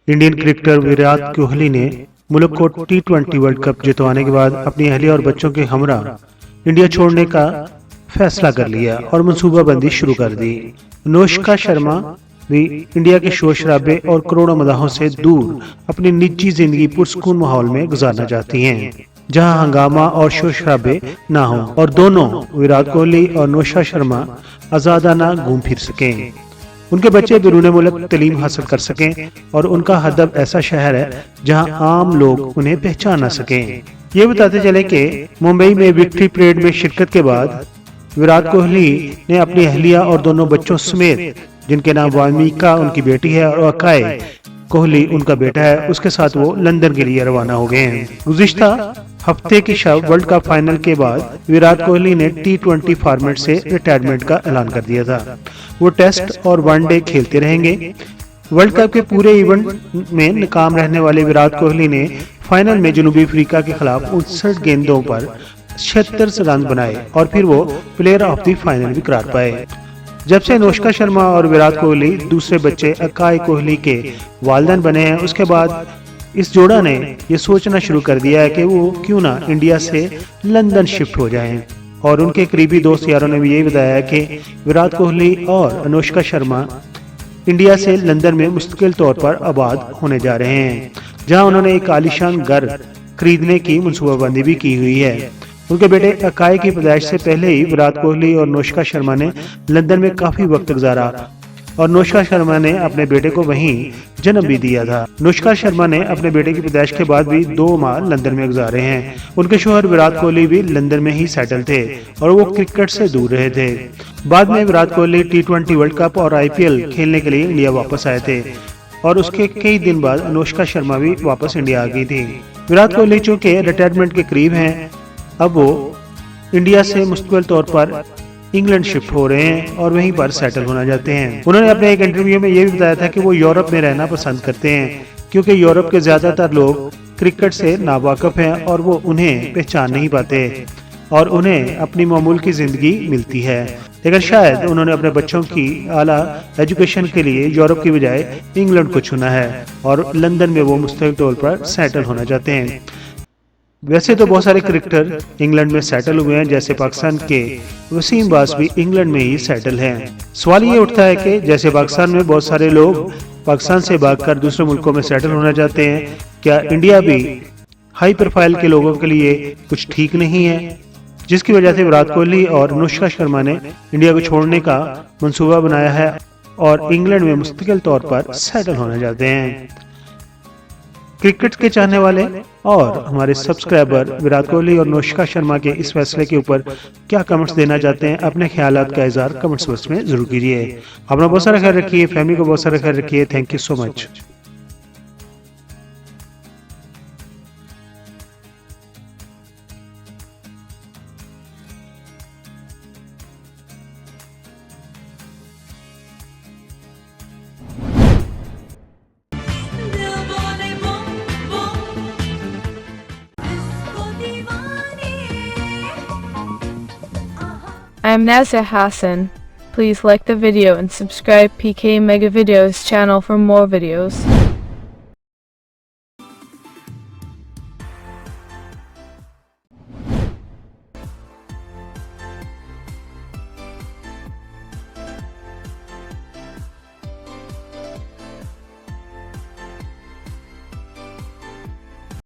Indian cricketer Virat Kohli ने मुल्क को T20 वर्ल्ड कप जितवाने के बाद अपनी अहलिया और बच्चों के हमरा इंडिया छोड़ने का फैसला कर लिया और मंसूबाबंदी शुरू कर दी। अनुष्का शर्मा भी इंडिया के शोर शराबे और करोड़ों मदाहों से दूर अपनी निजी जिंदगी पुरसकून माहौल में गुजारना चाहती हैं, जहां हंगामा और शोर शराबे ना हो और दोनों विराट कोहली और अनुष्का शर्मा आजादाना घूम फिर सकें, उनके बच्चे बैरून मुल्क तालीम हासिल कर सकें और उनका हदफ ऐसा शहर है जहां आम लोग उन्हें पहचान ना सकें। ये बताते चले कि मुंबई में विक्ट्री परेड में शिरकत के बाद विराट कोहली ने अपनी अहलिया और दोनों बच्चों समेत, जिनके नाम वामिका उनकी बेटी है और अकाय कोहली उनका बेटा है, उसके साथ वो लंदन के लिए रवाना हो गए हैं। गुज़िश्ता हफ्ते की शब वर्ल्ड कप फाइनल के बाद विराट कोहली ने T20 फॉर्मेट से रिटायरमेंट का ऐलान कर दिया था। वो टेस्ट और वनडे खेलते रहेंगे। वर्ल्ड कप के पूरे इवेंट में नाकाम रहने वाले विराट कोहली ने फाइनल में जनूबी अफ्रीका के खिलाफ 59 गेंदों पर 76 रन बनाए और फिर वो प्लेयर ऑफ द फाइनल भी करार पाए। जब से अनुष्का शर्मा और विराट कोहली दूसरे बच्चे अकाय कोहली के वालिदैन बने हैं, उसके बाद इस जोड़ा ने ये सोचना शुरू कर दिया है कि वो क्यों ना इंडिया से लंदन शिफ्ट हो जाएं। और उनके करीबी दोस्त यारों ने भी यही बताया है कि विराट कोहली और अनुष्का शर्मा इंडिया से लंदन में मुस्तकिल तौर पर आबाद होने जा रहे हैं, जहां उन्होंने एक आलीशान घर खरीदने की मनसूबाबंदी भी की हुई है। उनके बेटे अकाय की पैदाइश से पहले ही विराट कोहली और अनुष्का शर्मा ने लंदन में काफी वक्त गुजारा और अनुष्का शर्मा ने अपने बेटे को वहीं जन्म भी दिया था। अनुष्का शर्मा ने अपने बेटे की पैदाइश के बाद भी 2 माह लंदन में गुजारे हैं। उनके शौहर विराट कोहली भी लंदन में ही सेटल थे और वो क्रिकेट से दूर रहे थे। बाद में Virat Kohli T20 world cup और IPL खेलने के लिए इंडिया वापस आए थे और उसके कई दिन बाद अनुष्का शर्मा भी वापस इंडिया आ गई थी। विराट कोहली चूँकि रिटायरमेंट के करीब हैं, अब वो इंडिया से मुस्तकिल तौर पर इंग्लैंड शिफ्ट हो रहे हैं और वहीं पर सेटल होना चाहते हैं। उन्होंने अपने एक इंटरव्यू में ये भी बताया था कि वो यूरोप में रहना पसंद करते हैं, क्योंकि यूरोप के ज्यादातर लोग क्रिकेट से नावाकिफ हैं और वो उन्हें पहचान नहीं पाते और उन्हें अपनी मामूल की जिंदगी मिलती है। लेकिन शायद उन्होंने अपने बच्चों की आला एजुकेशन के लिए यूरोप की बजाय इंग्लैंड को चुना है और लंदन में वो मुस्तकिल तौर पर सेटल होना चाहते हैं। वैसे तो बहुत सारे क्रिकेटर इंग्लैंड में सेटल हुए हैं, जैसे पाकिस्तान के वसीम बास भी इंग्लैंड में ही सेटल हैं। सवाल ये उठता है कि जैसे पाकिस्तान में बहुत सारे लोग पाकिस्तान से भागकर दूसरे मुल्कों में सेटल होना चाहते हैं, क्या इंडिया भी हाई प्रोफाइल के लोगों के लिए कुछ ठीक नहीं है, जिसकी वजह से विराट कोहली और अनुष्का शर्मा ने इंडिया को छोड़ने का मंसूबा बनाया है और इंग्लैंड में मुस्तकिल तौर पर सेटल होना चाहते हैं। क्रिकेट के चाहने वाले और हमारे सब्सक्राइबर विराट कोहली और अनुष्का शर्मा के इस फैसले के ऊपर क्या कमेंट्स देना चाहते हैं, अपने ख्यालात का इज़हार कमेंट्स बॉक्स में जरूर कीजिए। अपना बहुत सारा ख्याल रखिए, फैमिली को बहुत सारा ख्याल रखिए। Thank you so much. I am Nazir Hassan. Please like the video and subscribe PK Mega Videos channel for more videos.